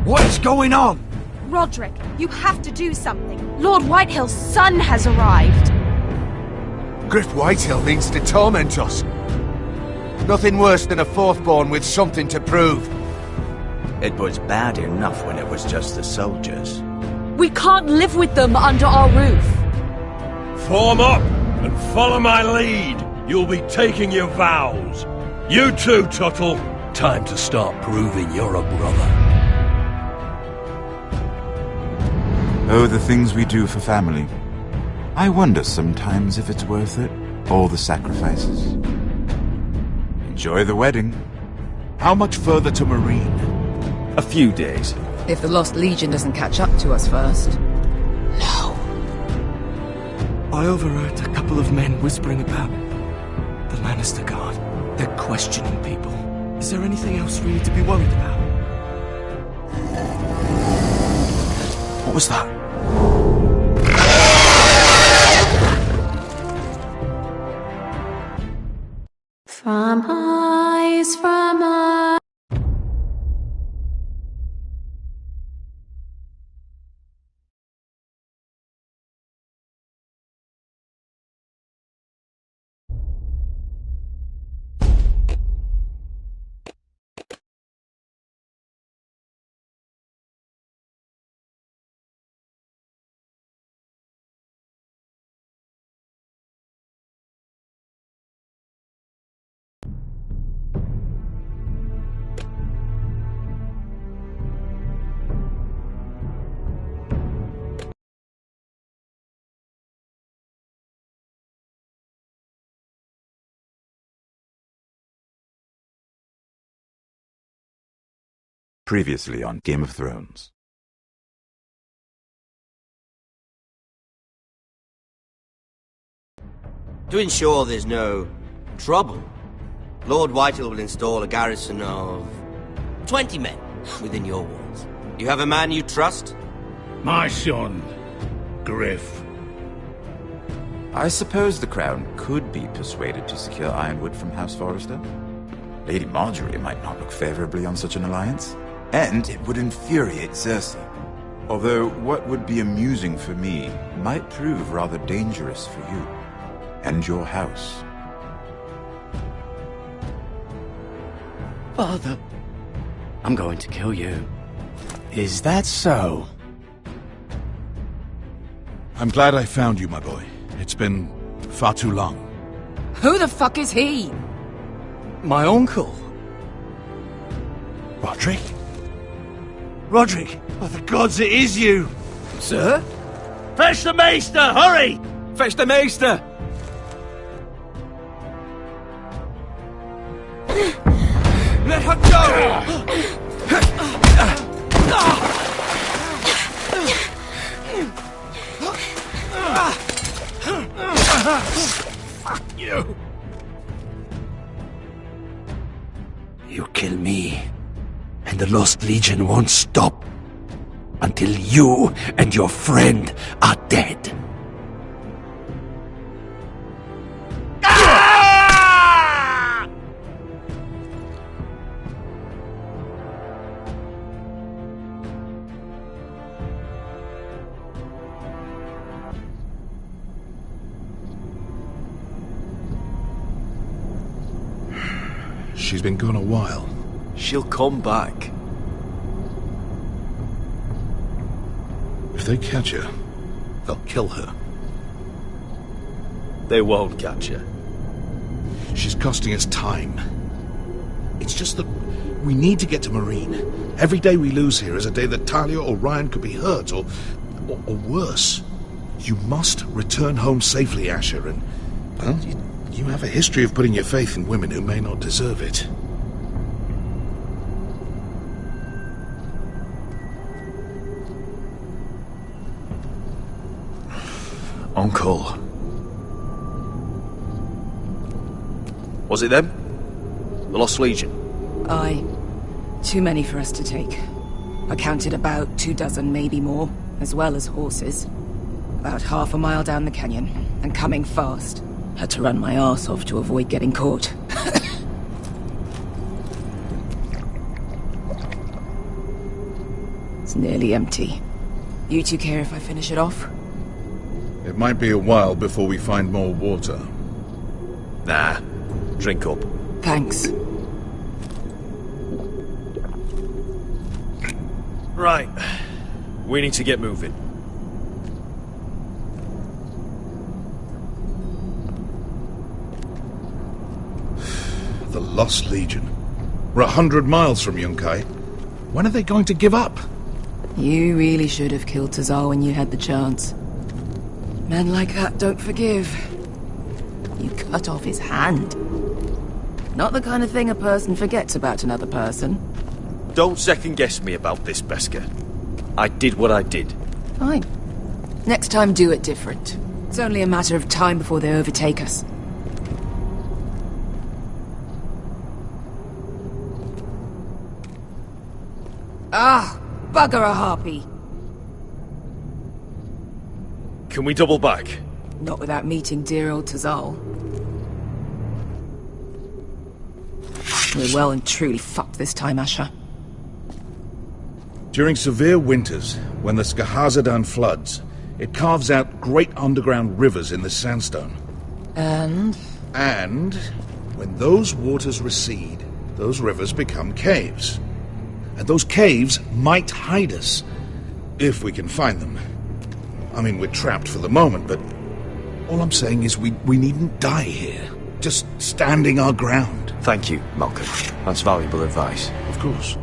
What is going on? Roderick, you have to do something. Lord Whitehill's son has arrived. Griff Whitehill means to torment us. Nothing worse than a fourth-born with something to prove. It was bad enough when it was just the soldiers. We can't live with them under our roof. Form up and follow my lead. You'll be taking your vows. You too, Tuttle. Time to start proving you're a brother. Oh, the things we do for family. I wonder sometimes if it's worth it, all the sacrifices. Enjoy the wedding. How much further to Marine? A few days. If the Lost Legion doesn't catch up to us first. No. I overheard a couple of men whispering about the Lannister Guard. They're questioning people. Is there anything else we need to be worried about? What was that? From eyes, from eyes. Previously on Game of Thrones. To ensure there's no trouble, Lord Whitehill will install a garrison of 20 men within your walls. You have a man you trust? My son, Griff. I suppose the Crown could be persuaded to secure Ironwood from House Forrester. Lady Marjorie might not look favorably on such an alliance. And it would infuriate Cersei. Although what would be amusing for me might prove rather dangerous for you and your house. Father, I'm going to kill you. Is that so? I'm glad I found you, my boy. It's been far too long. Who the fuck is he? My uncle. Roderick? Roderick! By the gods, it is you! Sir? Fetch the Maester, hurry! Fetch the Maester! Let her go! Fuck you! You kill me, and the Lost Legion won't stop until you and your friend are dead. She's been gone a while. She'll come back. If they catch her, they'll kill her. They won't catch her. She's costing us time. It's just that we need to get to Marine. Every day we lose here is a day that Talia or Ryan could be hurt, or worse. You must return home safely, Asher, and, well, you have a history of putting your faith in women who may not deserve it. Uncle. Was it them? The Lost Legion? Aye. Too many for us to take. I counted about 24, maybe more, as well as horses. About half a mile down the canyon, and coming fast. Had to run my arse off to avoid getting caught. It's nearly empty. You two care if I finish it off? It might be a while before we find more water. Nah. Drink up. Thanks. Right. We need to get moving. The Lost Legion. We're 100 miles from Yunkai. When are they going to give up? You really should have killed Tazal when you had the chance. Men like that don't forgive. You cut off his hand. Not the kind of thing a person forgets about another person. Don't second-guess me about this, Beskar. I did what I did. Fine. Next time, do it different. It's only a matter of time before they overtake us. Ah, bugger a harpy. Can we double back? Not without meeting dear old Tazal. We're well and truly fucked this time, Asher. During severe winters, when the Skahazadan floods, it carves out great underground rivers in the sandstone. And when those waters recede, those rivers become caves. And those caves might hide us, if we can find them. I mean, we're trapped for the moment, but all I'm saying is we needn't die here. Just standing our ground. Thank you, Malcolm. That's valuable advice. Of course.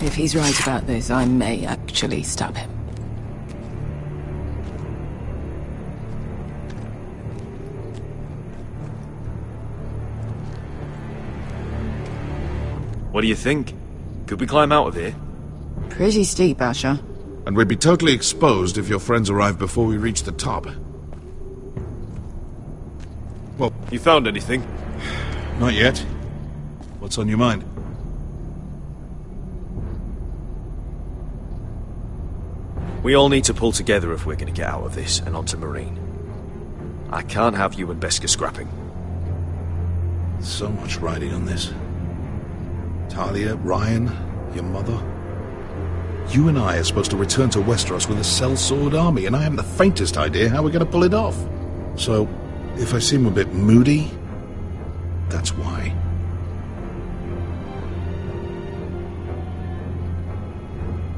if he's right about this, I may actually stop him. What do you think? Could we climb out of here? Pretty steep, Asher. And we'd be totally exposed if your friends arrived before we reached the top. Well, You found anything? not yet. What's on your mind? We all need to pull together if we're going to get out of this and onto Marine. I can't have you and Beskar scrapping. So much riding on this. Talia, Ryan, your mother. You and I are supposed to return to Westeros with a sellsword army, and I haven't the faintest idea how we're going to pull it off. So, if I seem a bit moody, that's why.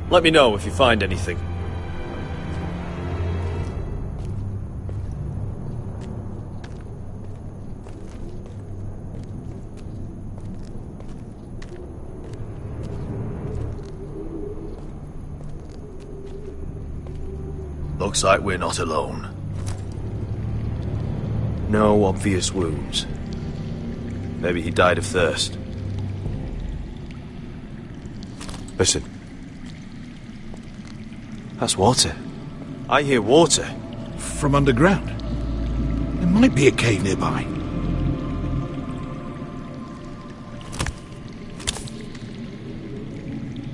Let me know if you find anything. Looks like we're not alone. No obvious wounds. Maybe he died of thirst. Listen. That's water. I hear water. From underground. There might be a cave nearby.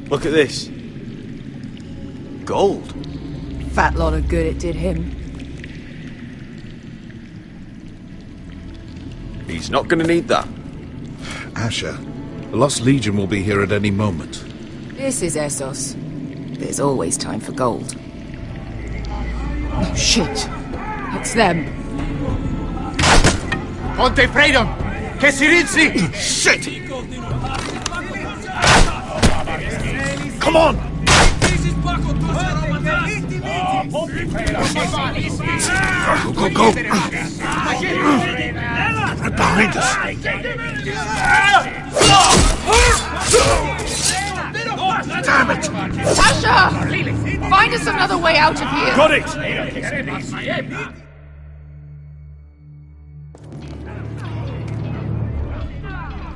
Look at this. Gold. Fat lot of good it did him. He's not gonna need that. Asher, the Lost Legion will be here at any moment. This is Essos. There's always time for gold. Oh, shit. It's them. Ponte freedom! Che si rizzi! Shit! Come on! Go, go, go! Right behind us! Damn it! Asher! Find us another way out of here! Got it!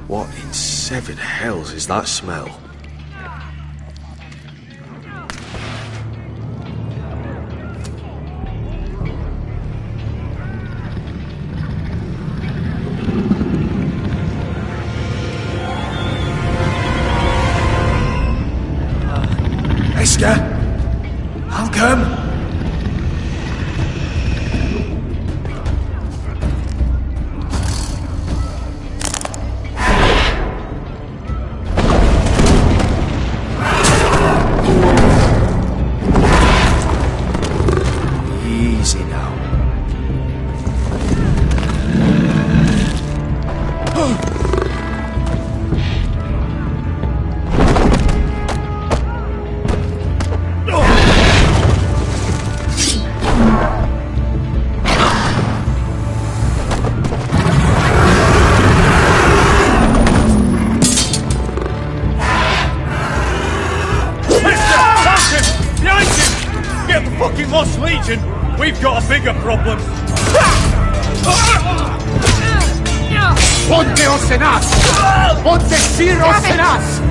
What in seven hells is that smell? Beskar! I'll come! Easy now. Lost Legion, we've got a bigger problem. Ponte Osenas! Ponte Sir Osenas!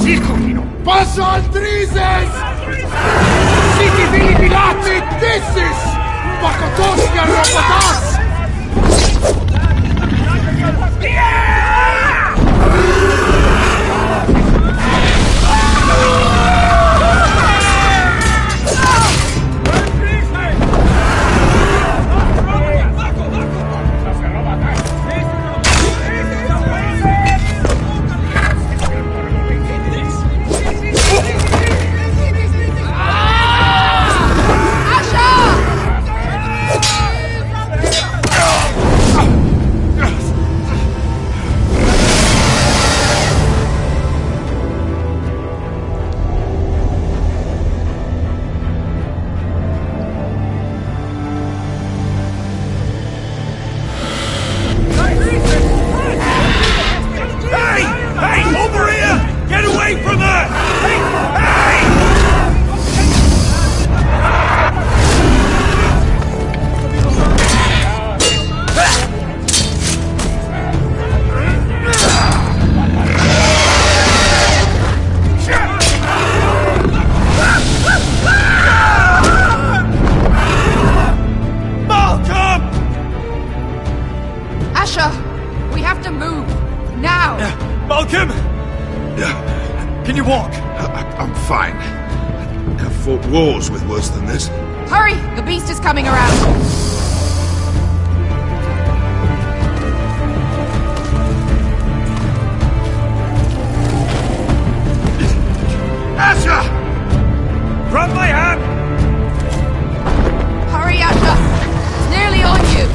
Siculino! Passo Aldrises! Siti Vili Pilati! Dissis! Pakotoska Robotas! Can you walk? I'm fine. I've fought wars with worse than this. Hurry! The beast is coming around! Asher! Grab my hand! Hurry, Asher! It's nearly on you!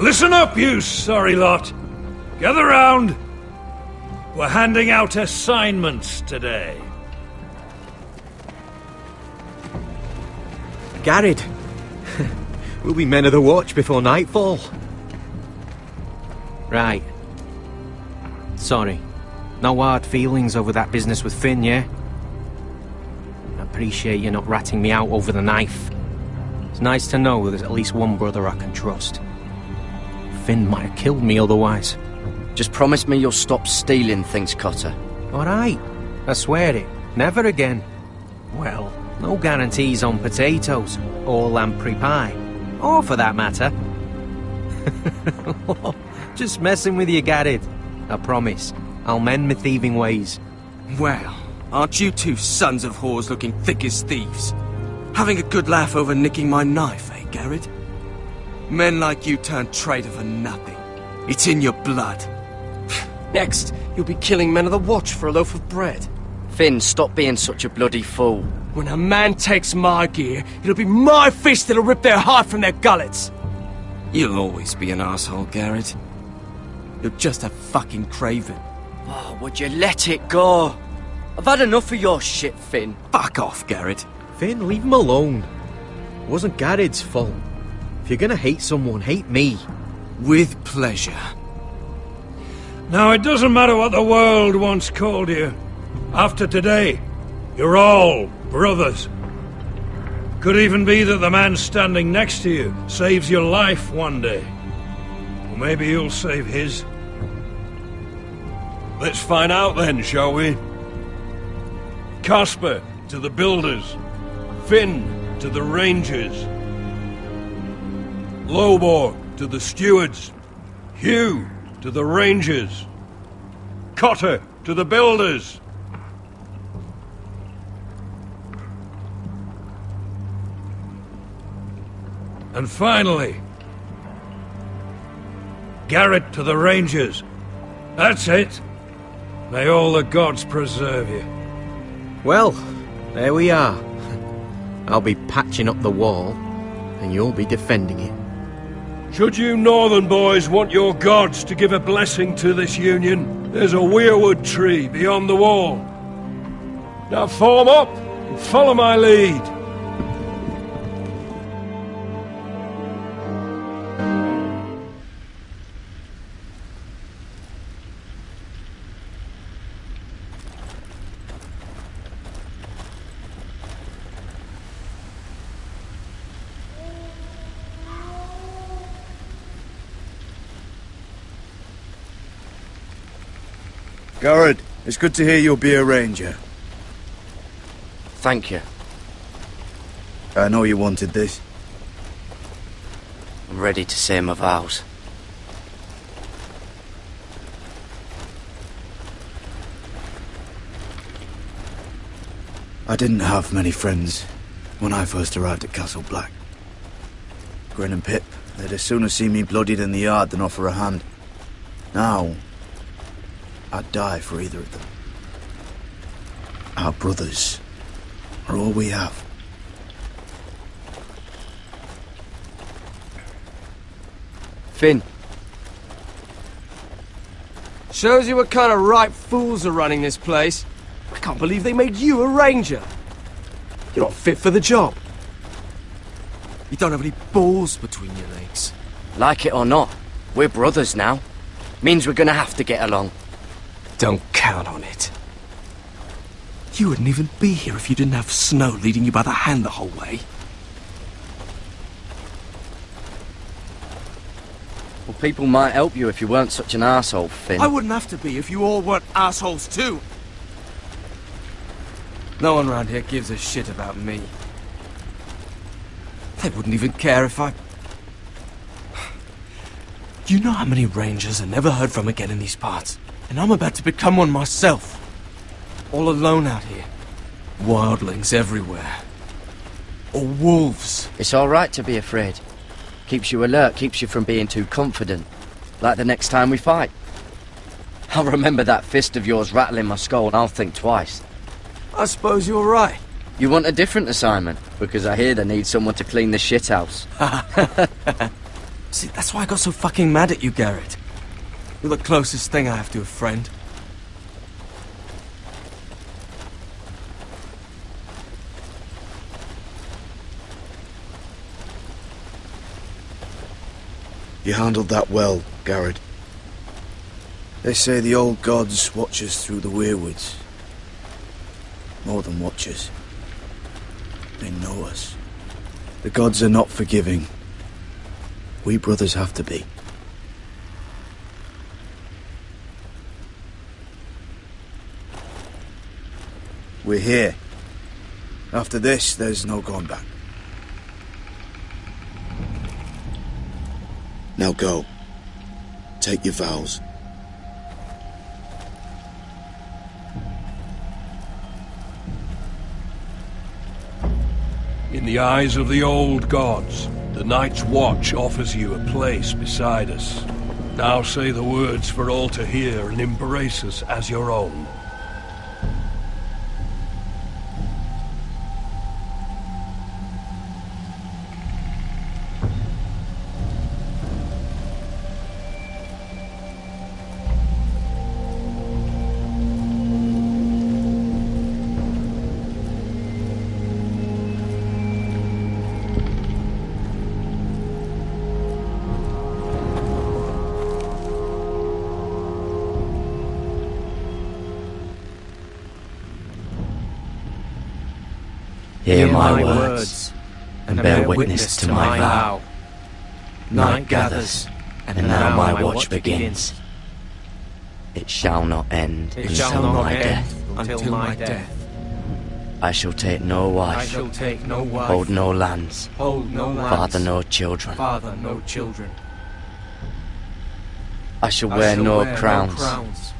Listen up, you sorry lot. Gather round. We're handing out assignments today. Garrett, we'll be men of the watch before nightfall. Right. Sorry. No hard feelings over that business with Finn, yeah? I appreciate you not ratting me out over the knife. It's nice to know there's at least one brother I can trust. Finn might have killed me otherwise. Just promise me you'll stop stealing things, Cotter. Alright, I swear it. Never again. Well, no guarantees on potatoes, or lamprey pie. Or for that matter. Just messing with you, Garrett. I promise. I'll mend my thieving ways. Well, aren't you two sons of whores looking thick as thieves? Having a good laugh over nicking my knife, eh, Garrett? Men like you turn traitor for nothing. It's in your blood. Next, you'll be killing men of the Watch for a loaf of bread. Finn, stop being such a bloody fool. When a man takes my gear, it'll be my fist that'll rip their heart from their gullets. You'll always be an asshole, Garrett. You're just a fucking craven. Oh, would you let it go? I've had enough of your shit, Finn. Fuck off, Garrett. Finn, leave him alone. It wasn't Garrett's fault. If you're gonna hate someone, hate me. With pleasure. Now, it doesn't matter what the world once called you. After today, you're all brothers. Could even be that the man standing next to you saves your life one day. Or maybe you'll save his. Let's find out then, shall we? Casper to the builders. Finn to the rangers. Lobor to the stewards. Hugh to the rangers. Cotter to the builders. And finally, Garrett to the rangers. That's it. May all the gods preserve you. Well, there we are. I'll be patching up the wall, and you'll be defending it. Should you northern boys want your gods to give a blessing to this union, there's a weirwood tree beyond the wall. Now form up and follow my lead. Garrett, it's good to hear you'll be a ranger. Thank you. I know you wanted this. I'm ready to say my vows. I didn't have many friends when I first arrived at Castle Black. Grin and Pip, they'd as soon have seen me bloodied in the yard than offer a hand. Now, I'd die for either of them. Our brothers are all we have. Finn. Shows you what kind of ripe fools are running this place. I can't believe they made you a ranger. You're not fit for the job. You don't have any balls between your legs. Like it or not, we're brothers now. Means we're gonna have to get along. Don't count on it. You wouldn't even be here if you didn't have Snow leading you by the hand the whole way. Well, people might help you if you weren't such an arsehole, Finn. I wouldn't have to be if you all weren't assholes too. No one around here gives a shit about me. They wouldn't even care if I... You know how many rangers are never heard from again in these parts? And I'm about to become one myself. All alone out here. Wildlings everywhere. Or wolves. It's alright to be afraid. Keeps you alert, keeps you from being too confident. Like the next time we fight. I'll remember that fist of yours rattling my skull and I'll think twice. I suppose you're right. You want a different assignment? Because I hear they need someone to clean the shithouse. See, that's why I got so fucking mad at you, Garrett. You're the closest thing I have to a friend. You handled that well, Garrett. They say the old gods watch us through the weirwoods. More than watch us. They know us. The gods are not forgiving. We brothers have to be. We're here. After this, there's no going back. Now go. Take your vows. In the eyes of the old gods, the Night's Watch offers you a place beside us. Now say the words for all to hear and embrace us as your own. Hear my words, and bear witness to my vow. Night gathers, and now my watch begins. It shall not end until my death. Until my death. I shall take no wife. I shall take no wife. Hold no lands. Hold no lands. Father no children. Father no children. I shall wear no crowns,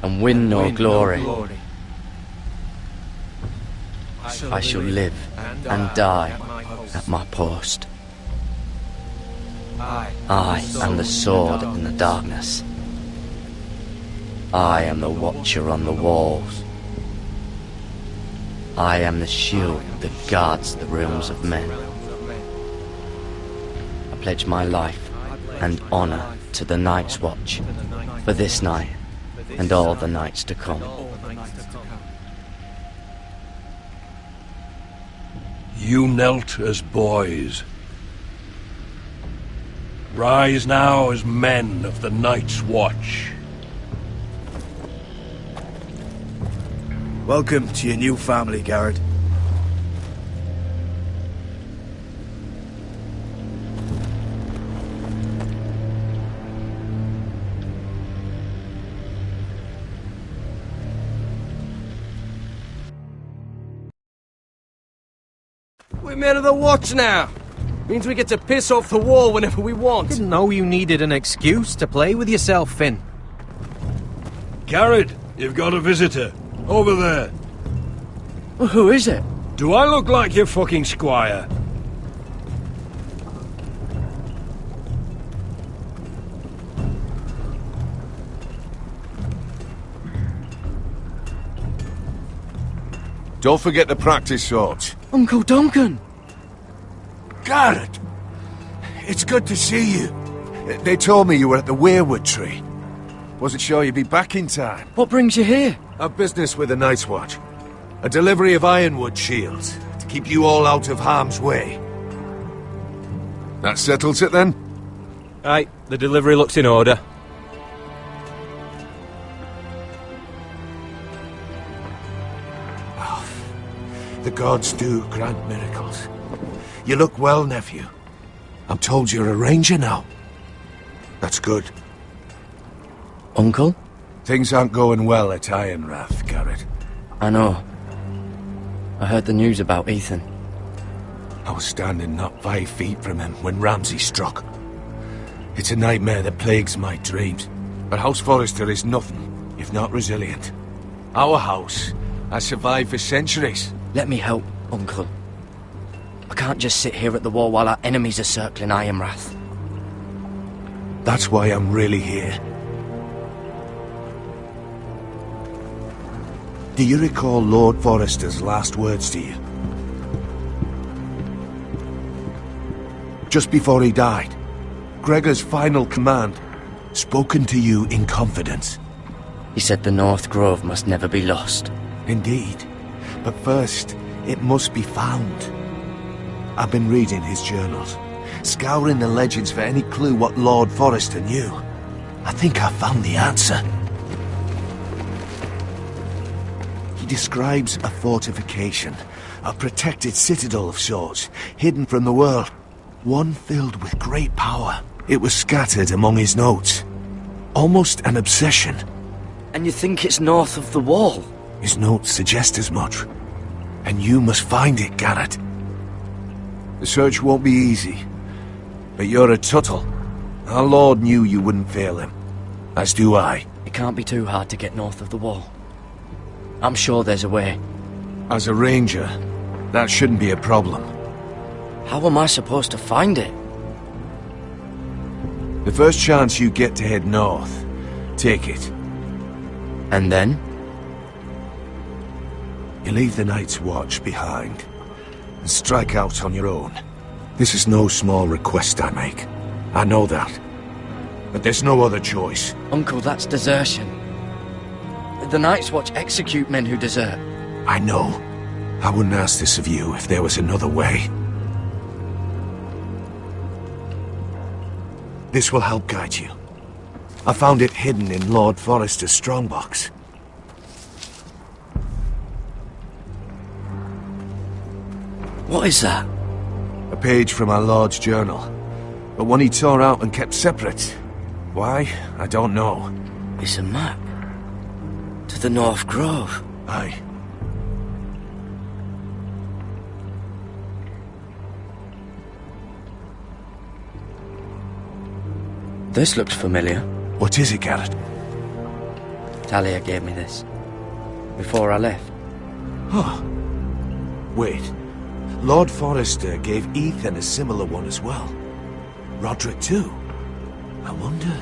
and win no glory. I shall live and die at my post. I am the sword in the darkness. I am the watcher on the walls. I am the shield that guards the realms of men. I pledge my life and honor to the Night's Watch for this night and all the nights to come. You knelt as boys. Rise now as men of the Night's Watch. Welcome to your new family, Garrett. We're men of the Watch now. Means we get to piss off the wall whenever we want. Didn't know you needed an excuse to play with yourself, Finn. Garrett, you've got a visitor. Over there. Well, who is it? Do I look like your fucking squire? Don't forget to practice swords. Uncle Duncan! Garrett! It's good to see you. They told me you were at the Weirwood Tree. Wasn't sure you'd be back in time. What brings you here? A business with the Night's Watch. A delivery of ironwood shields to keep you all out of harm's way. That settles it then? Aye, the delivery looks in order. The gods do grant miracles. You look well, nephew. I'm told you're a ranger now. That's good. Uncle? Things aren't going well at Ironrath, Garrett. I know. I heard the news about Ethan. I was standing not 5 feet from him when Ramsay struck. It's a nightmare that plagues my dreams. But House Forrester is nothing if not resilient. Our house has survived for centuries. Let me help, Uncle. I can't just sit here at the wall while our enemies are circling Ironrath. That's why I'm really here. Do you recall Lord Forrester's last words to you? Just before he died, Gregor's final command, spoken to you in confidence. He said the North Grove must never be lost. Indeed. But first, it must be found. I've been reading his journals, scouring the legends for any clue what Lord Forrester knew. I think I found the answer. He describes a fortification, a protected citadel of sorts, hidden from the world. One filled with great power. It was scattered among his notes. Almost an obsession. And you think it's north of the wall? His notes suggest as much. And you must find it, Garrett. The search won't be easy, but you're a Tuttle. Our Lord knew you wouldn't fail him, as do I. It can't be too hard to get north of the wall. I'm sure there's a way. As a ranger, that shouldn't be a problem. How am I supposed to find it? The first chance you get to head north, take it. And then? You leave the Night's Watch behind, and strike out on your own. This is no small request I make. I know that. But there's no other choice. Uncle, that's desertion. The Night's Watch execute men who desert. I know. I wouldn't ask this of you if there was another way. This will help guide you. I found it hidden in Lord Forrester's strongbox. What is that? A page from our Lord's journal. But one he tore out and kept separate. Why? I don't know. It's a map. To the North Grove. Aye. This looks familiar. What is it, Garrett? Talia gave me this. Before I left. Huh. Wait. Lord Forrester gave Ethan a similar one as well. Roderick too. I wonder...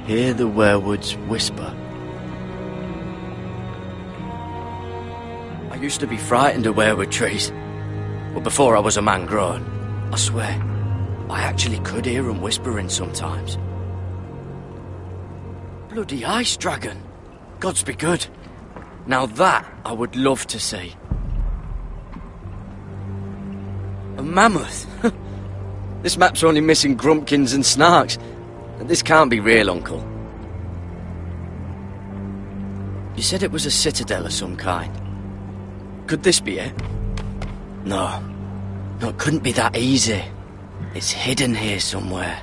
Hear the werewoods whisper. I used to be frightened of werewood trees. But before I was a man grown, I swear, I actually could hear them whispering sometimes. Bloody ice dragon. Gods be good. Now that I would love to see. A mammoth. This map's only missing grumpkins and snarks. This can't be real, Uncle. You said it was a citadel of some kind. Could this be it? No. No, it couldn't be that easy. It's hidden here somewhere.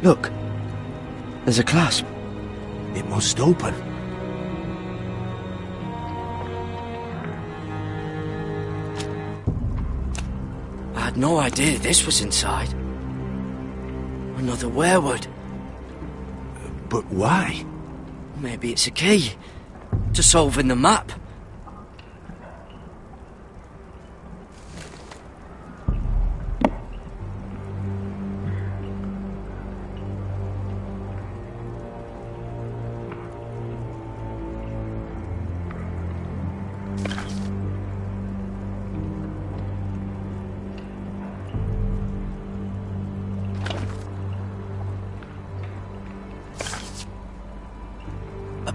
Look, there's a clasp. It must open. I had no idea this was inside. Another werewood. But why? Maybe it's a key to solving the map.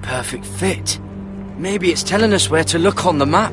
Perfect fit. Maybe it's telling us where to look on the map.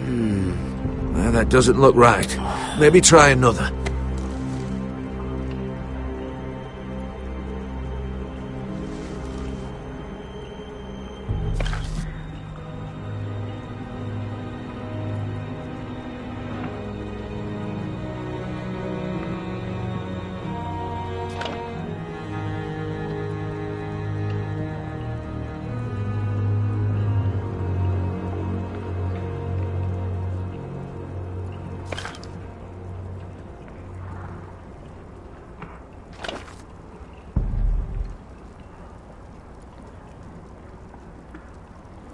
Well, that doesn't look right. Maybe try another.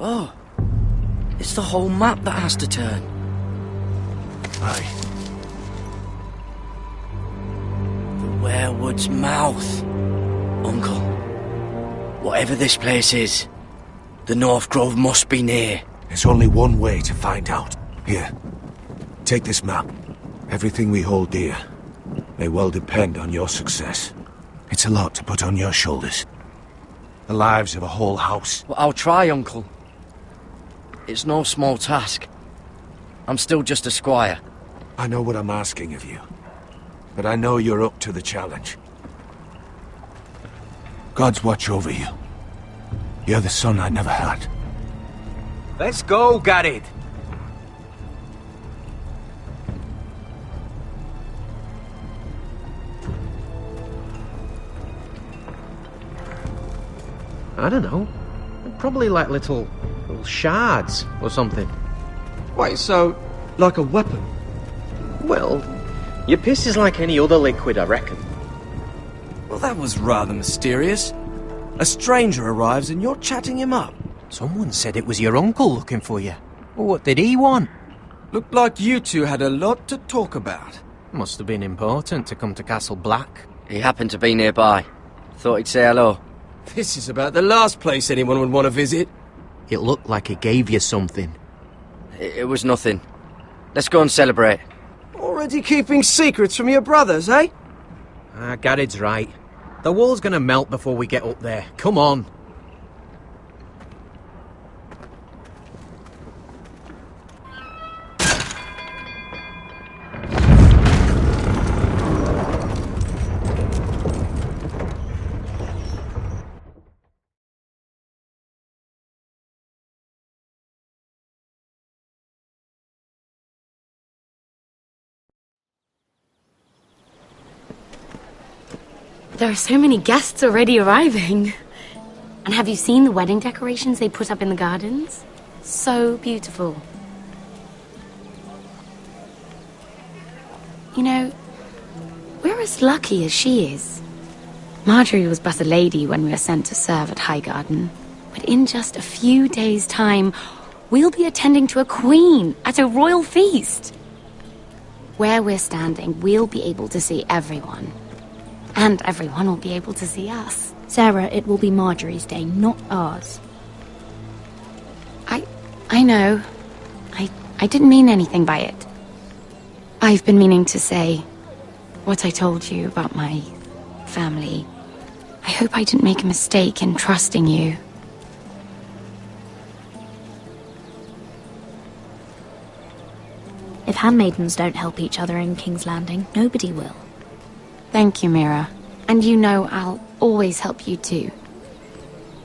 Oh, it's the whole map that has to turn. Aye. The Werewood's mouth. Uncle, whatever this place is, the North Grove must be near. There's only one way to find out. Here, take this map. Everything we hold dear may well depend on your success. It's a lot to put on your shoulders. The lives of a whole house. Well, I'll try, Uncle. It's no small task. I'm still just a squire. I know what I'm asking of you, but I know you're up to the challenge. God's watch over you. You're the son I never had. Let's go, Garrett. I don't know. Probably like little shards or something. Wait, so, like a weapon? Well, your piss is like any other liquid, I reckon. Well, that was rather mysterious. A stranger arrives and you're chatting him up. Someone said it was your uncle looking for you. Well, what did he want? Looked like you two had a lot to talk about. Must have been important to come to Castle Black. He happened to be nearby. Thought he'd say hello. This is about the last place anyone would want to visit. It looked like he gave you something. It was nothing. Let's go and celebrate. Already keeping secrets from your brothers, eh? Garrett's right. The wall's gonna melt before we get up there. Come on. There are so many guests already arriving. And have you seen the wedding decorations they put up in the gardens? So beautiful. You know, we're as lucky as she is. Marjorie was but a lady when we were sent to serve at Highgarden. But in just a few days' time, we'll be attending to a queen at a royal feast. Where we're standing, we'll be able to see everyone. And everyone will be able to see us. Sarah, it will be Marjorie's day, not ours. I know. I didn't mean anything by it. I've been meaning to say what I told you about my family. I hope I didn't make a mistake in trusting you. If handmaidens don't help each other in King's Landing, nobody will. Thank you, Mira. And you know I'll always help you too.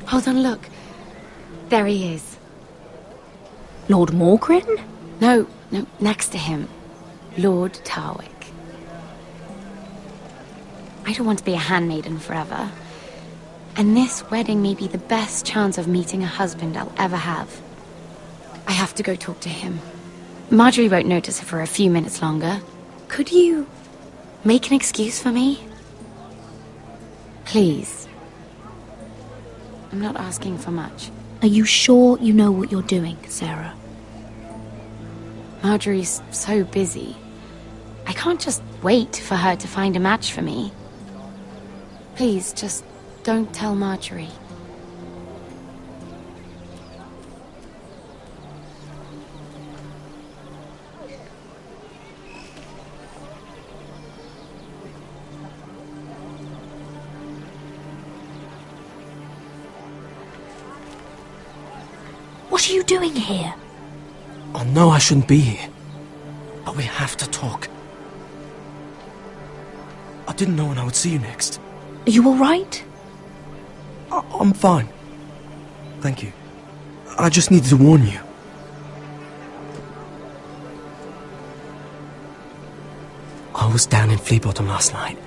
Hold on, look. There he is. Lord Morgrin? No, next to him. Lord Tarwick. I don't want to be a handmaiden forever. And this wedding may be the best chance of meeting a husband I'll ever have. I have to go talk to him. Marjorie won't notice it for a few minutes longer. Could you make an excuse for me? Please. I'm not asking for much. Are you sure you know what you're doing, Sarah? Marjorie's so busy. I can't just wait for her to find a match for me. Please, just don't tell Marjorie. What are you doing here? I know I shouldn't be here, but we have to talk. I didn't know when I would see you next. Are you alright? I'm fine. Thank you. I just needed to warn you. I was down in Fleabottom last night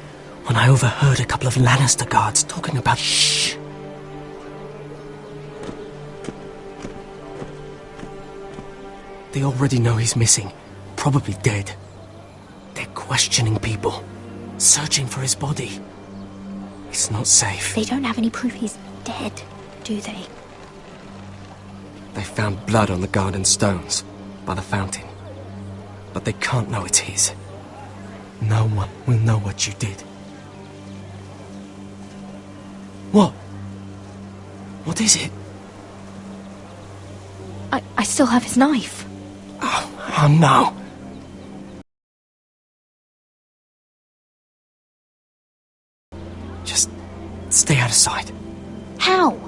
when I overheard a couple of Lannister guards talking about... Shh! They already know he's missing, probably dead. They're questioning people, searching for his body. It's not safe. They don't have any proof he's dead, do they? They found blood on the garden stones, by the fountain. But they can't know it's his. No one will know what you did. What? What is it? I still have his knife. Oh no. Just stay out of sight. How?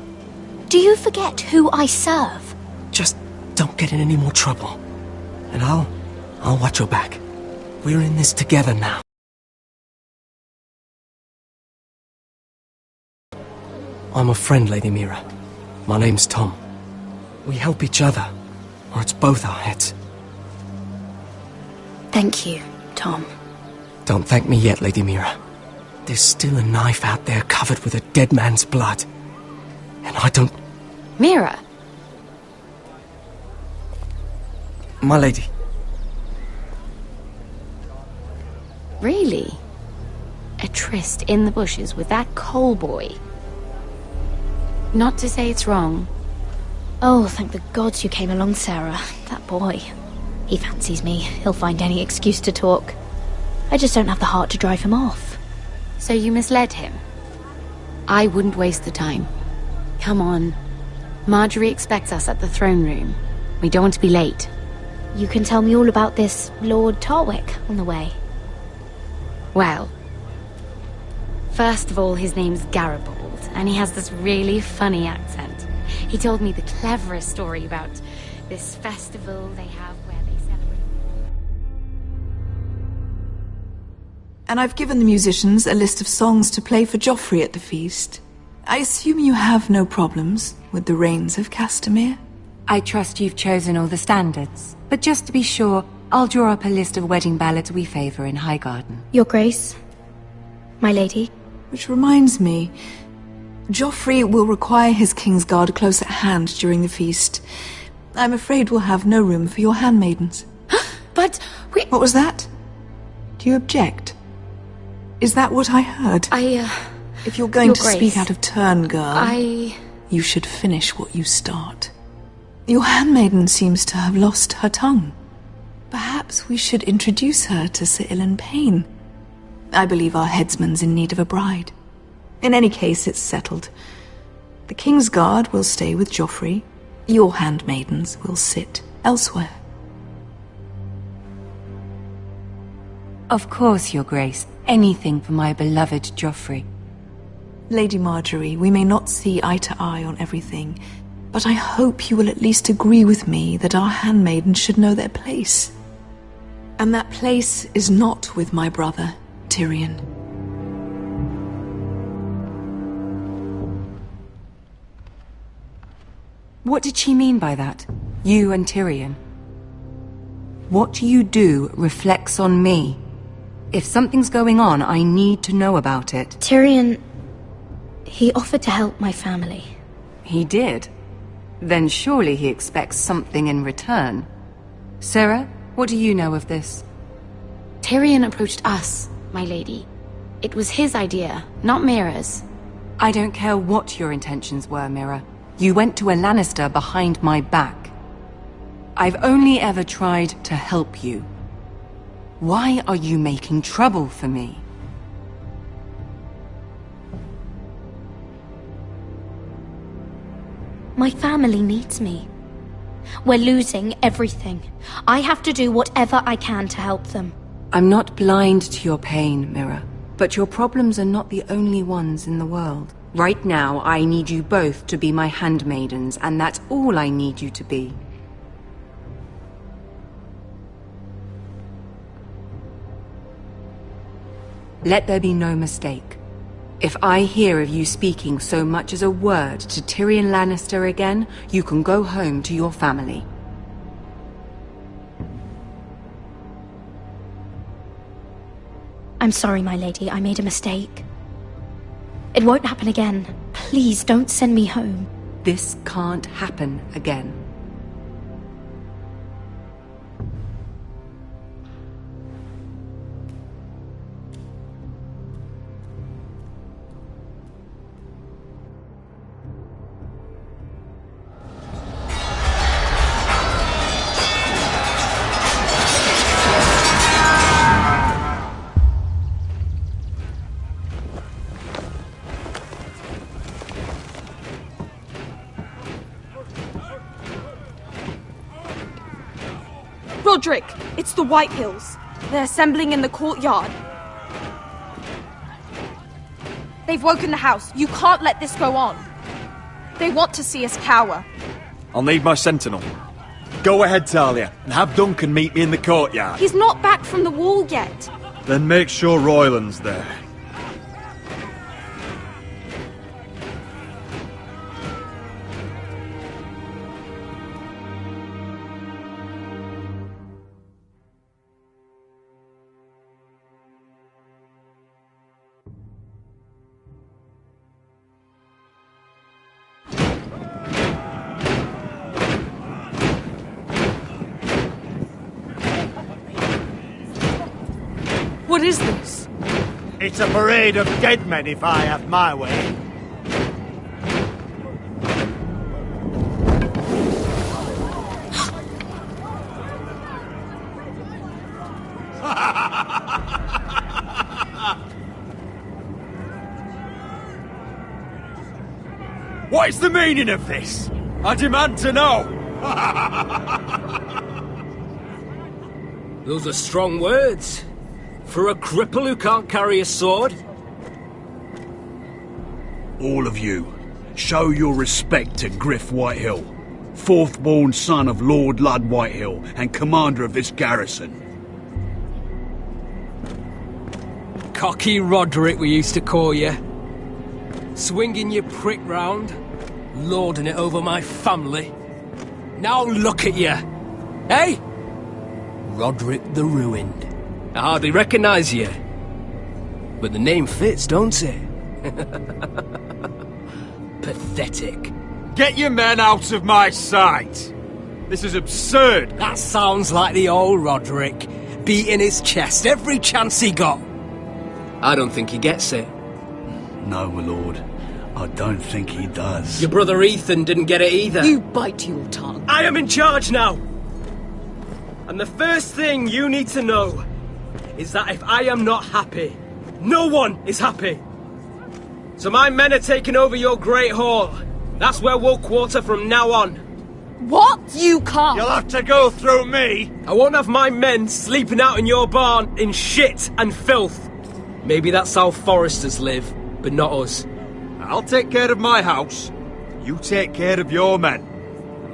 Do you forget who I serve? Just don't get in any more trouble. And I'll watch your back. We're in this together now. I'm a friend, Lady Mira. My name's Tom. We help each other, or it's both our heads. Thank you, Tom. Don't thank me yet, Lady Mira. There's still a knife out there covered with a dead man's blood. And I don't... Mira! My lady. Really? A tryst in the bushes with that coal boy? Not to say it's wrong. Oh, thank the gods you came along, Sarah. That boy. He fancies me. He'll find any excuse to talk. I just don't have the heart to drive him off. So you misled him? I wouldn't waste the time. Come on. Marjorie expects us at the throne room. We don't want to be late. You can tell me all about this Lord Tarwick on the way. Well, first of all, his name's Garibold, and he has this really funny accent. He told me the cleverest story about this festival they have where they celebrate... And I've given the musicians a list of songs to play for Joffrey at the feast. I assume you have no problems with the Rains of Castamere? I trust you've chosen all the standards. But just to be sure, I'll draw up a list of wedding ballads we favour in Highgarden. Your Grace, my lady. Which reminds me, Joffrey will require his Kingsguard close at hand during the feast. I'm afraid we'll have no room for your handmaidens. But we... What was that? Do you object? Is that what I heard? If you're going to speak out of turn, girl, you should finish what you start. Your handmaiden seems to have lost her tongue. Perhaps we should introduce her to Sir Ilan Payne. I believe our headsman's in need of a bride. In any case, it's settled. The Kingsguard will stay with Joffrey. Your handmaidens will sit elsewhere. Of course, Your Grace. Anything for my beloved Joffrey. Lady Marjorie, we may not see eye to eye on everything, but I hope you will at least agree with me that our handmaidens should know their place. And that place is not with my brother, Tyrion. What did she mean by that? You and Tyrion? What you do reflects on me. If something's going on, I need to know about it. Tyrion... he offered to help my family. He did? Then surely he expects something in return. Sarah, what do you know of this? Tyrion approached us, my lady. It was his idea, not Mira's. I don't care what your intentions were, Mira. You went to a Lannister behind my back. I've only ever tried to help you. Why are you making trouble for me? My family needs me. We're losing everything. I have to do whatever I can to help them. I'm not blind to your pain, Mira. But your problems are not the only ones in the world. Right now, I need you both to be my handmaidens, and that's all I need you to be. Let there be no mistake. If I hear of you speaking so much as a word to Tyrion Lannister again, you can go home to your family. I'm sorry, my lady. I made a mistake. It won't happen again. Please don't send me home. This can't happen again. Roderick, it's the Whitehills. They're assembling in the courtyard. They've woken the house. You can't let this go on. They want to see us cower. I'll need my sentinel. Go ahead, Talia, and have Duncan meet me in the courtyard. He's not back from the wall yet. Then make sure Royland's there. What is this? It's a parade of dead men, if I have my way. What is the meaning of this? I demand to know! Those are strong words. For a cripple who can't carry a sword? All of you, show your respect to Griff Whitehill, fourth-born son of Lord Lud Whitehill and commander of this garrison. Cocky Roderick, we used to call you. Swinging your prick round, lording it over my family. Now look at you! Hey? Roderick the Ruined. I hardly recognise you. But the name fits, don't it? Pathetic. Get your men out of my sight! This is absurd! That sounds like the old Roderick, beating his chest every chance he got. I don't think he gets it. No, my lord. I don't think he does. Your brother Ethan didn't get it either. You bite your tongue. I am in charge now! And the first thing you need to know is that if I am not happy, no one is happy. So my men are taking over your Great Hall. That's where we'll quarter from now on. What? You can't. You'll have to go through me. I won't have my men sleeping out in your barn in shit and filth. Maybe that's how Foresters live, but not us. I'll take care of my house. You take care of your men.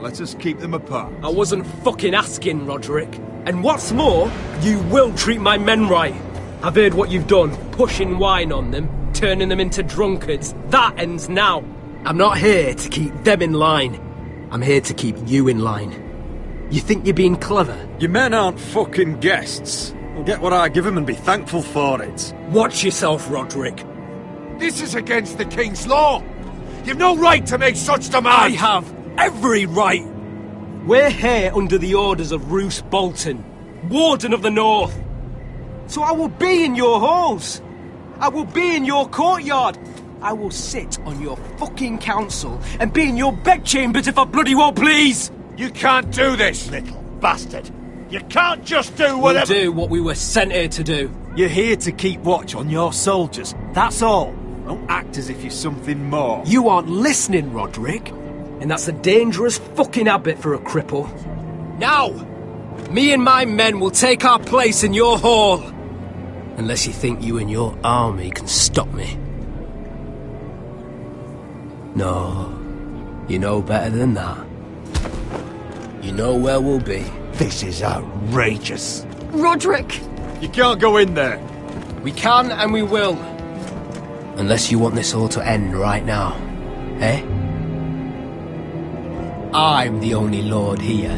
Let us keep them apart. I wasn't fucking asking, Roderick. And what's more, you will treat my men right. I've heard what you've done, pushing wine on them, turning them into drunkards. That ends now. I'm not here to keep them in line. I'm here to keep you in line. You think you're being clever? Your men aren't fucking guests. They'll get what I give them and be thankful for it. Watch yourself, Roderick. This is against the King's law. You've no right to make such demands. I have every right. We're here under the orders of Roose Bolton, Warden of the North. So I will be in your halls. I will be in your courtyard. I will sit on your fucking council and be in your bedchambers if I bloody well please. You can't do this, little bastard. You can't just do whatever... We'll do what we were sent here to do. You're here to keep watch on your soldiers. That's all. Don't act as if you're something more. You aren't listening, Roderick. And that's a dangerous fucking habit for a cripple. Now, me and my men will take our place in your hall. Unless you think you and your army can stop me. No, you know better than that. You know where we'll be. This is outrageous. Roderick! You can't go in there. We can and we will. Unless you want this all to end right now. Eh? I'm the only lord here.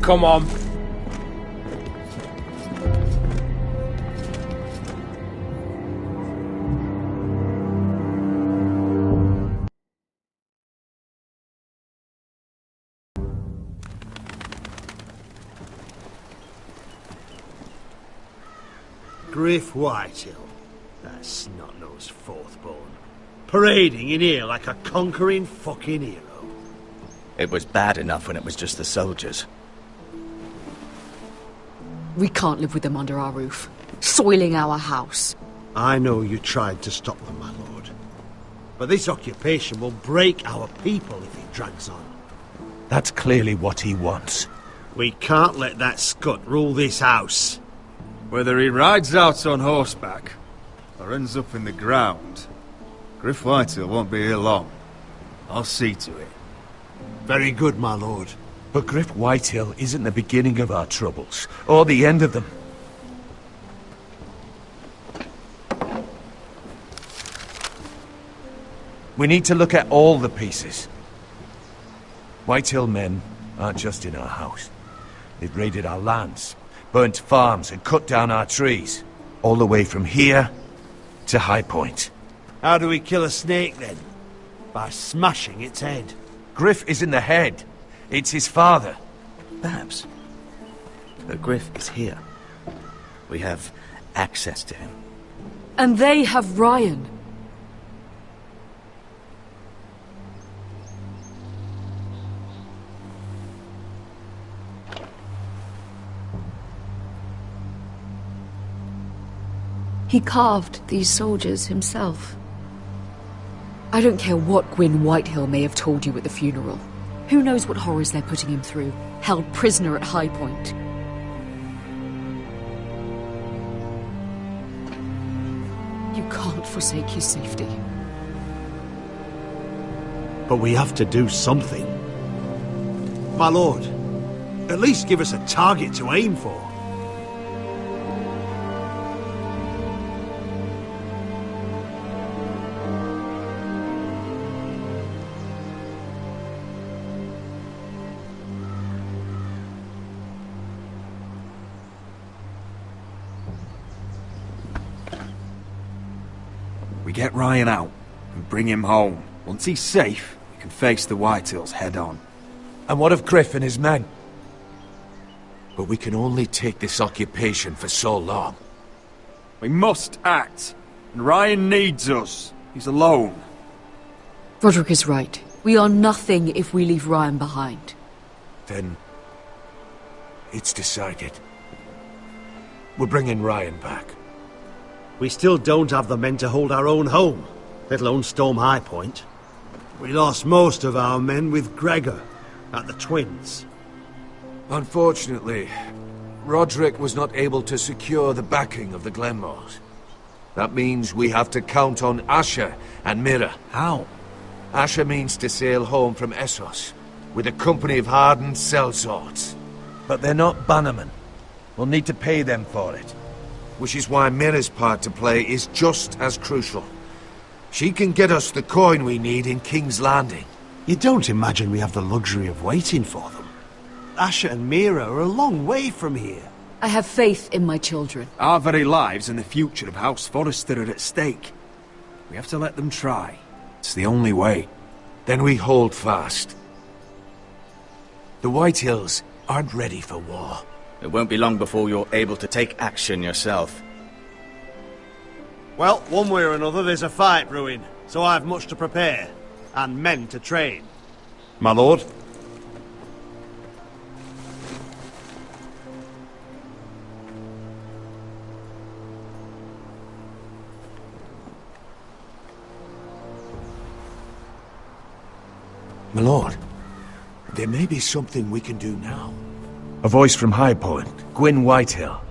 Come on. Griff Whitehill, that snot-nosed fourth-born, parading in here like a conquering fucking hero. It was bad enough when it was just the soldiers. We can't live with them under our roof, soiling our house. I know you tried to stop them, my lord. But this occupation will break our people if it drags on. That's clearly what he wants. We can't let that scut rule this house. Whether he rides out on horseback or ends up in the ground, Griff Whitehill won't be here long. I'll see to it. Very good, my lord. But Griff Whitehill isn't the beginning of our troubles, or the end of them. We need to look at all the pieces. Whitehill men aren't just in our house. They've raided our lands, burnt farms and cut down our trees. All the way from here to High Point. How do we kill a snake then? By smashing its head. Griff isn't the head. It's his father. Perhaps. But Griff is here. We have access to him. And they have Ryan. He carved these soldiers himself. I don't care what Gwyn Whitehill may have told you at the funeral. Who knows what horrors they're putting him through, held prisoner at High Point. You can't forsake his safety. But we have to do something. My lord, at least give us a target to aim for. We get Ryan out and bring him home. Once he's safe, we can face the Whitehills head on. And what of Griff and his men? But we can only take this occupation for so long. We must act. And Ryan needs us. He's alone. Roderick is right. We are nothing if we leave Ryan behind. Then it's decided. We're bringing Ryan back. We still don't have the men to hold our own home, let alone storm High Point. We lost most of our men with Gregor at the Twins. Unfortunately, Roderick was not able to secure the backing of the Glenmores. That means we have to count on Asher and Mira. How? Asher means to sail home from Essos with a company of hardened sellswords. But they're not bannermen. We'll need to pay them for it. Which is why Mira's part to play is just as crucial. She can get us the coin we need in King's Landing. You don't imagine we have the luxury of waiting for them? Asher and Mira are a long way from here. I have faith in my children. Our very lives and the future of House Forrester are at stake. We have to let them try. It's the only way. Then we hold fast. The Whitehills aren't ready for war. It won't be long before you're able to take action yourself. Well, one way or another there's a fight brewing, so I've much to prepare, and men to train. My lord? My lord, there may be something we can do now. A voice from High Point, Gwyn Whitehill.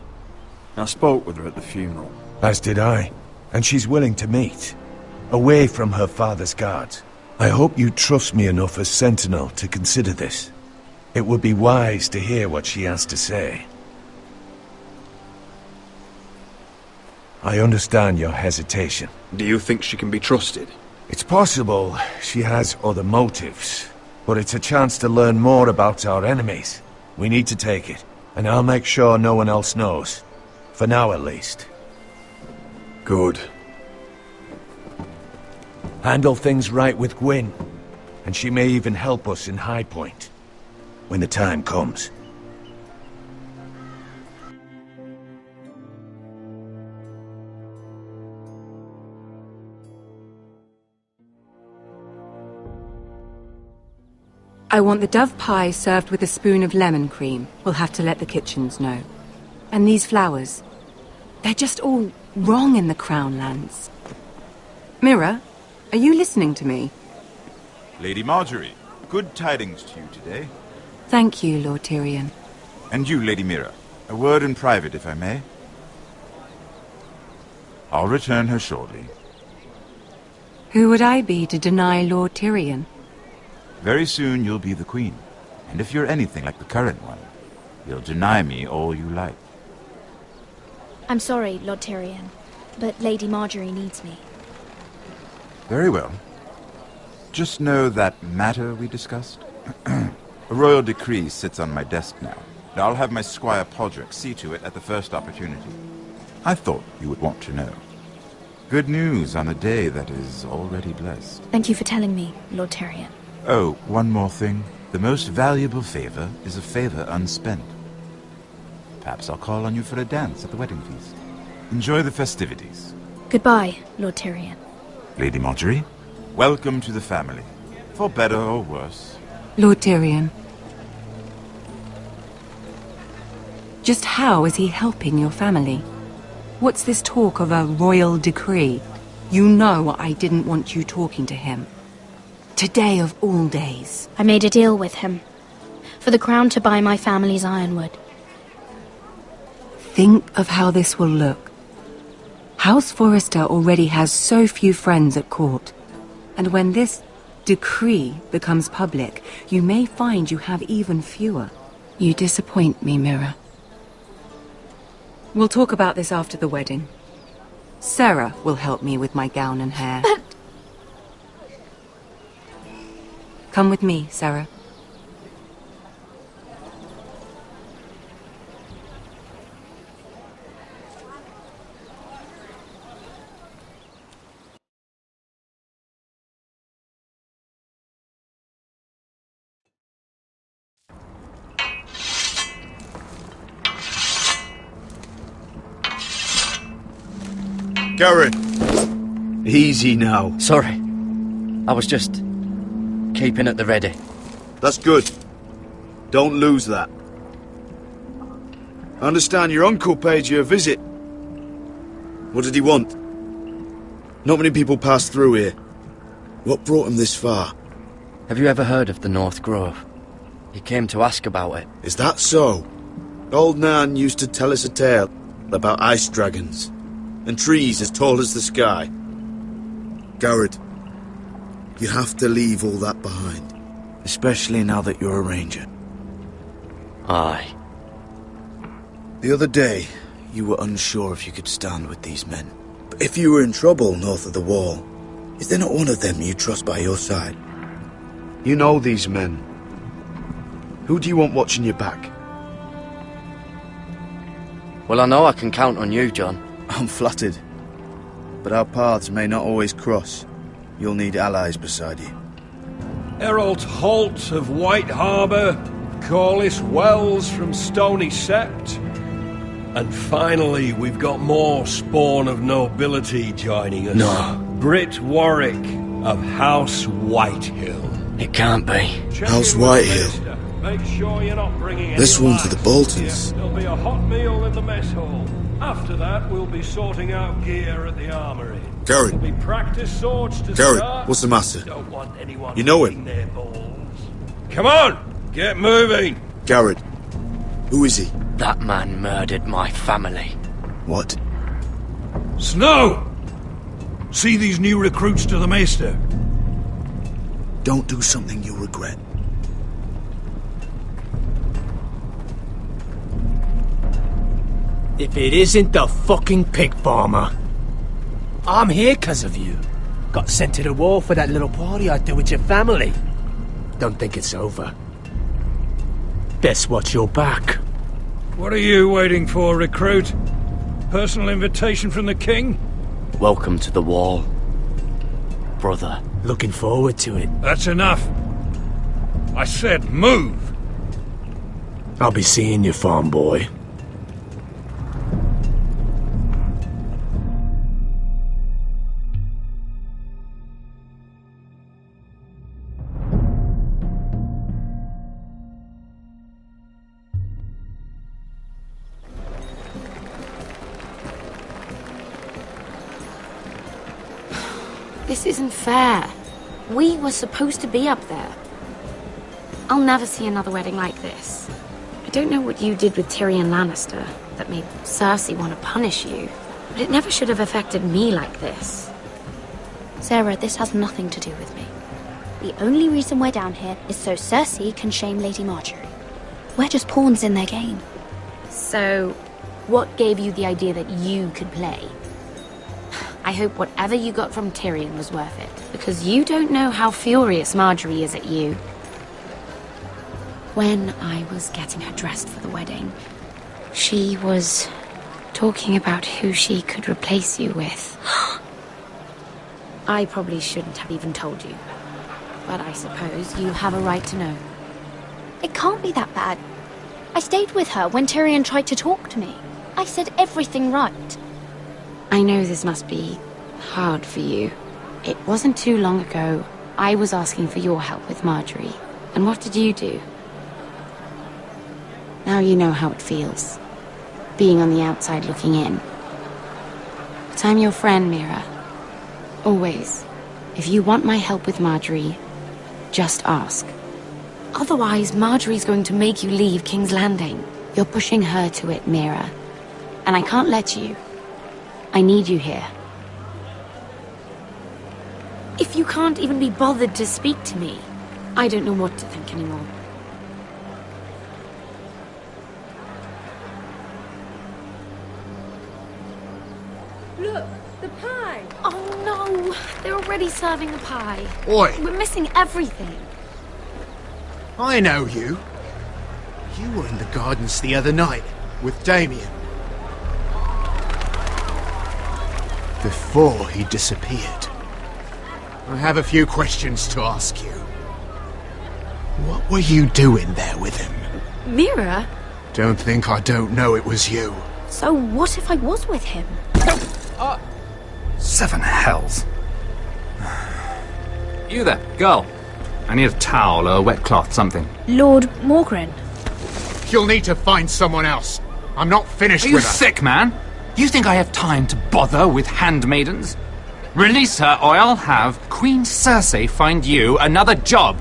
I spoke with her at the funeral. As did I. And she's willing to meet. Away from her father's guards. I hope you trust me enough as Sentinel to consider this. It would be wise to hear what she has to say. I understand your hesitation. Do you think she can be trusted? It's possible she has other motives. But it's a chance to learn more about our enemies. We need to take it, and I'll make sure no one else knows. For now, at least. Good. Handle things right with Gwyn, and she may even help us in High Point. When the time comes. I want the dove pie served with a spoon of lemon cream. We'll have to let the kitchens know. And these flowers. They're just all wrong in the Crown lands. Mira, are you listening to me? Lady Marjorie, good tidings to you today. Thank you, Lord Tyrion. And you, Lady Mira, a word in private, if I may. I'll return her shortly. Who would I be to deny Lord Tyrion? Very soon you'll be the queen. And if you're anything like the current one, you'll deny me all you like. I'm sorry, Lord Tyrion, but Lady Marjorie needs me. Very well. Just know that matter we discussed? A royal decree sits on my desk now. And I'll have my Squire Podrick see to it at the first opportunity. I thought you would want to know. Good news on a day that is already blessed. Thank you for telling me, Lord Tyrion. Oh, one more thing. The most valuable favor is a favor unspent. Perhaps I'll call on you for a dance at the wedding feast. Enjoy the festivities. Goodbye, Lord Tyrion. Lady Marjorie, welcome to the family. For better or worse. Lord Tyrion. Just how is he helping your family? What's this talk of a royal decree? You know I didn't want you talking to him. Today of all days. I made a deal with him. For the crown to buy my family's ironwood. Think of how this will look. House Forrester already has so few friends at court. And when this decree becomes public, you may find you have even fewer. You disappoint me, Mira. We'll talk about this after the wedding. Sarah will help me with my gown and hair. But... Come with me, Sarah. Garrett! Easy now. Sorry. I was just keeping at the ready. That's good. Don't lose that. I understand your uncle paid you a visit. What did he want? Not many people pass through here. What brought him this far? Have you ever heard of the North Grove? He came to ask about it. Is that so? Old Nan used to tell us a tale about ice dragons and trees as tall as the sky. Garrett, you have to leave all that behind. Especially now that you're a ranger. Aye. The other day, you were unsure if you could stand with these men. But if you were in trouble north of the wall, is there not one of them you trust by your side? You know these men. Who do you want watching your back? Well, I know I can count on you, John. I'm flattered. But our paths may not always cross. You'll need allies beside you. Errol Holt of White Harbour, Corliss Wells from Stony Sept. And finally, we've got more spawn of nobility joining us. No. Britt Warwick of House Whitehill. It can't be. House Whitehill. Make sure you're not bringing this one's to the Boltons. There'll be a hot meal in the mess hall. After that, we'll be sorting out gear at the armory. Garrett. There'll be practice swords to Garrett, start. what's the matter? Don't want anyone you know him? their balls. Come on, get moving. Garrett, who is he? That man murdered my family. What? Snow! See these new recruits to the Maester? Don't do something you'll regret. If it isn't the fucking pig farmer. I'm here 'cause of you. Got sent to the wall for that little party I threw with your family. Don't think it's over. Best watch your back. What are you waiting for, recruit? Personal invitation from the king? Welcome to the wall, brother. Looking forward to it. That's enough. I said move. I'll be seeing you, farm boy. This isn't fair. We were supposed to be up there. I'll never see another wedding like this. I don't know what you did with Tyrion Lannister that made Cersei want to punish you, but it never should have affected me like this. Sarah, this has nothing to do with me. The only reason we're down here is so Cersei can shame Lady Marjorie. We're just pawns in their game. So, what gave you the idea that you could play? I hope whatever you got from Tyrion was worth it, because you don't know how furious Marjorie is at you. When I was getting her dressed for the wedding, she was talking about who she could replace you with. I probably shouldn't have even told you, but I suppose you have a right to know. It can't be that bad. I stayed with her when Tyrion tried to talk to me. I said everything right. I know this must be hard for you. It wasn't too long ago I was asking for your help with Marjorie. And what did you do? Now you know how it feels, being on the outside looking in. But I'm your friend, Mira. Always. If you want my help with Marjorie, just ask. Otherwise, Marjorie's going to make you leave King's Landing. You're pushing her to it, Mira. And I can't let you. I need you here. If you can't even be bothered to speak to me, I don't know what to think anymore. Look, the pie! Oh no! They're already serving the pie. Oi! We're missing everything. I know you. You were in the gardens the other night with Damien. Before he disappeared. I have a few questions to ask you. What were you doing there with him? Mira? Don't think I don't know it was you. So what if I was with him? Seven hells. You there, girl. I need a towel or a wet cloth, something. Lord Morgren. You'll need to find someone else. I'm not finished with her. Are you sick, man? You think I have time to bother with handmaidens? Release her, or I'll have Queen Cersei find you another job.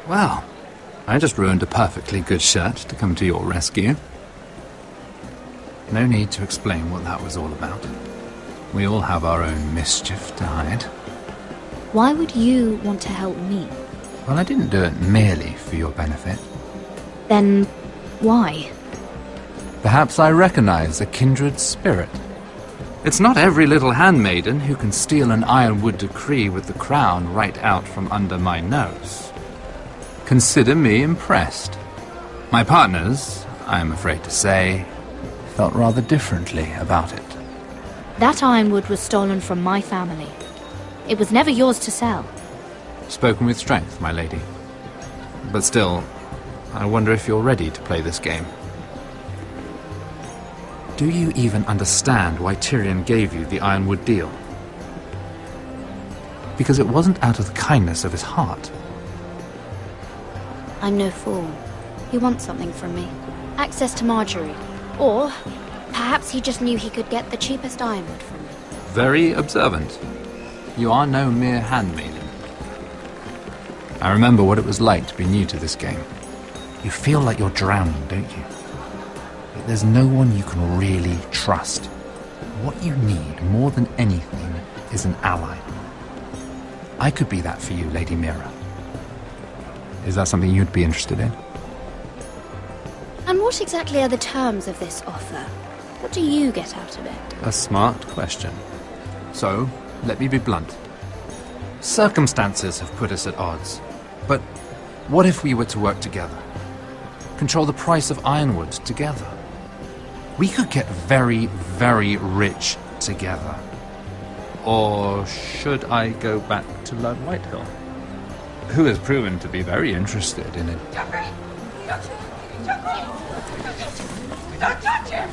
Well, I just ruined a perfectly good shirt to come to your rescue. No need to explain what that was all about. We all have our own mischief to hide. Why would you want to help me? Well, I didn't do it merely for your benefit. Then why? Perhaps I recognize a kindred spirit. It's not every little handmaiden who can steal an ironwood decree with the crown right out from under my nose. Consider me impressed. My partners, I am afraid to say, felt rather differently about it. That ironwood was stolen from my family. It was never yours to sell. Spoken with strength, my lady. But still, I wonder if you're ready to play this game. Do you even understand why Tyrion gave you the ironwood deal? Because it wasn't out of the kindness of his heart. I'm no fool. He wants something from me. Access to Marjorie. Or perhaps he just knew he could get the cheapest ironwood from me. Very observant. You are no mere handmaiden. I remember what it was like to be new to this game. You feel like you're drowning, don't you? Like there's no one you can really trust. What you need more than anything is an ally. I could be that for you, Lady Mira. Is that something you'd be interested in? And what exactly are the terms of this offer? What do you get out of it? A smart question. So, let me be blunt. Circumstances have put us at odds. But what if we were to work together? Control the price of ironwood together? We could get very, very rich together. Or should I go back to Lord Whitehill, who has proven to be very interested in it? Don't touch him!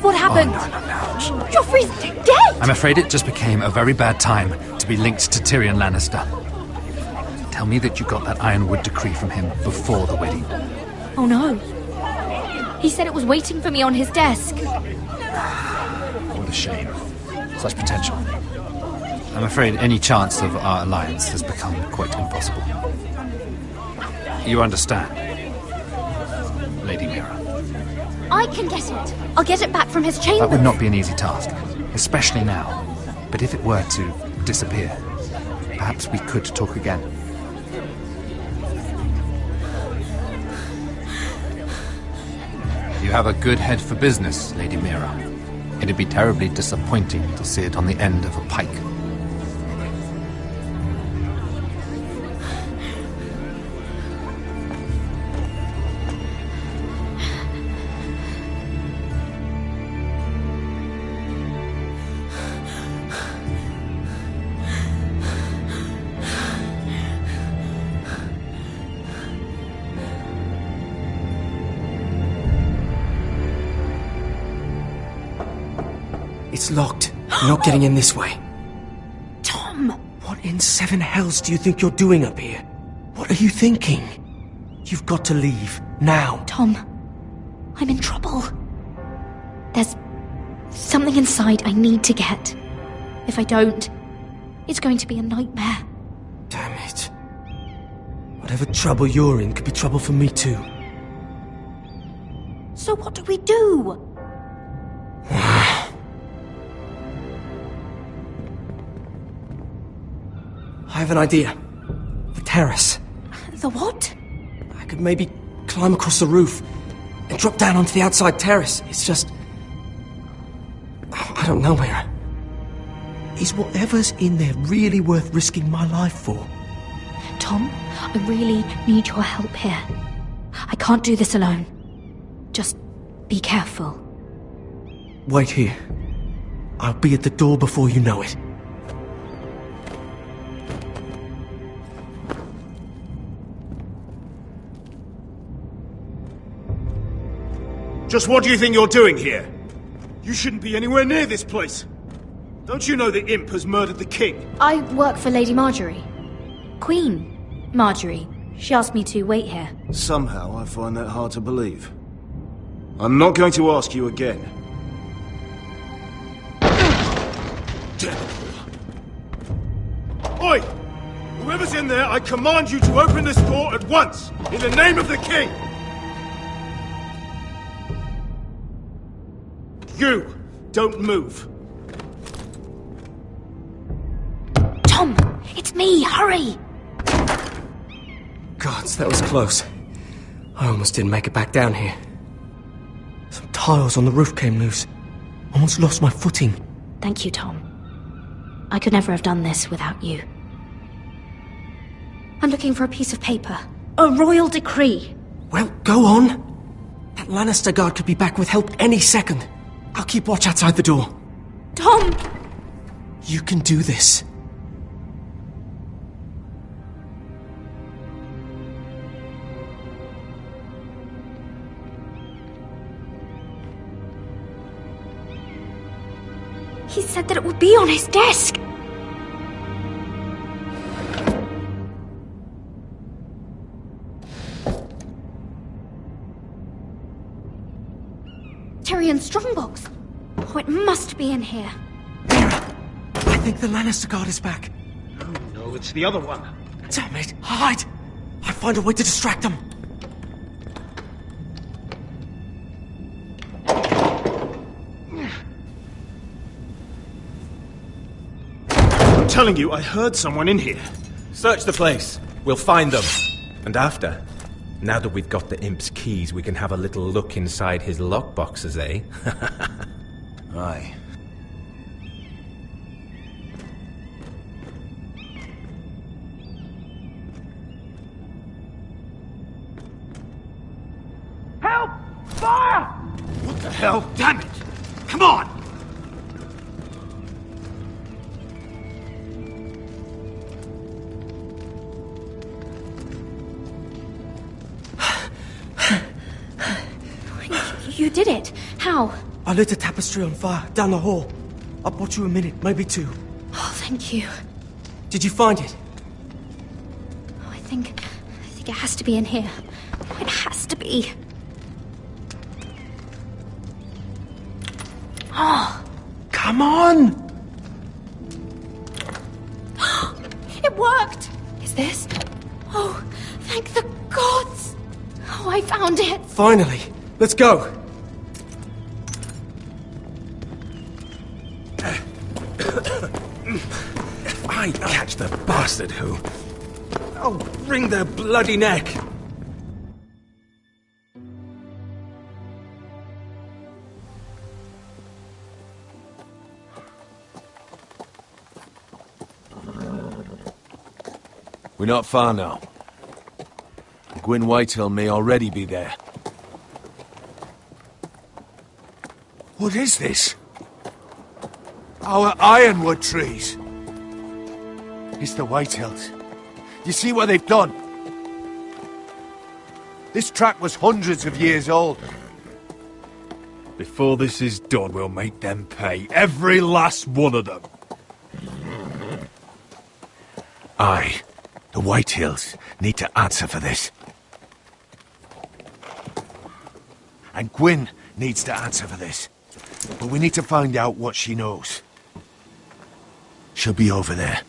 What happened? Oh, no. Joffrey's dead! I'm afraid it just became a very bad time to be linked to Tyrion Lannister. Tell me that you got that Ironwood decree from him before the wedding. Oh no. He said it was waiting for me on his desk. What a shame. Such potential. I'm afraid any chance of our alliance has become quite impossible. You understand, Lady Mira? I can get it. I'll get it back from his chamber. That would not be an easy task, especially now. But if it were to disappear, perhaps we could talk again. You have a good head for business, Lady Mira. It'd be terribly disappointing to see it on the end of a pike. It's locked. You're not getting in this way. Tom! What in seven hells do you think you're doing up here? What are you thinking? You've got to leave. Now. Tom, I'm in trouble. There's something inside I need to get. If I don't, it's going to be a nightmare. Damn it. Whatever trouble you're in could be trouble for me too. So what do we do? I have an idea. The terrace. The what? I could maybe climb across the roof and drop down onto the outside terrace. It's just... I don't know, Mira. Is whatever's in there really worth risking my life for? Tom, I really need your help here. I can't do this alone. Just be careful. Wait here. I'll be at the door before you know it. Just what do you think you're doing here? You shouldn't be anywhere near this place. Don't you know the imp has murdered the king? I work for Lady Marjorie. Queen Marjorie. She asked me to wait here. Somehow I find that hard to believe. I'm not going to ask you again. Oi! Whoever's in there, I command you to open this door at once! In the name of the king! You! Don't move! Tom! It's me! Hurry! Gods, that was close. I almost didn't make it back down here. Some tiles on the roof came loose. Almost lost my footing. Thank you, Tom. I could never have done this without you. I'm looking for a piece of paper. A royal decree. Well, go on. That Lannister guard could be back with help any second. I'll keep watch outside the door. Tom! You can do this. He said that it would be on his desk. Tyrion Strongbox. Oh, it must be in here. I think the Lannister guard is back. Oh no, it's the other one. Damn it! Hide! I'll find a way to distract them. I'm telling you, I heard someone in here. Search the place. We'll find them. And after, now that we've got the imp's keys, we can have a little look inside his lockboxes, eh? Aye. The hell? Damn it! Come on! You did it. How? I lit a tapestry on fire down the hall. I bought you a minute, maybe two. Oh, thank you. Did you find it? Oh, I think it has to be in here. It has to be. Oh. Come on! It worked! Is this? Oh, thank the gods! Oh, I found it! Finally! Let's go! If I catch the bastard who... I'll wring their bloody neck! We're not far now. Gwyn Whitehill may already be there. What is this? Our ironwood trees. It's the Whitehills. You see what they've done? This track was hundreds of years old. Before this is done, we'll make them pay. Every last one of them. Aye. The Whitehills need to answer for this. And Gwyn needs to answer for this. But we need to find out what she knows. She'll be over there.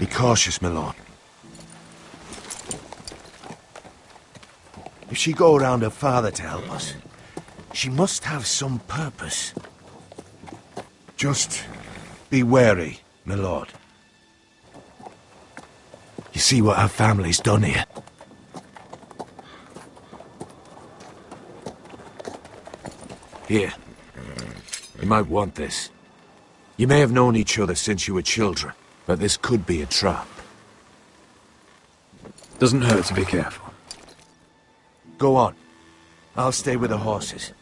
Be cautious, my lord. If she go around her father to help us, she must have some purpose. Just be wary, my lord. You see what our family's done here? Here. You might want this. You may have known each other since you were children, but this could be a trap. Doesn't hurt to be careful. Go on. I'll stay with the horses.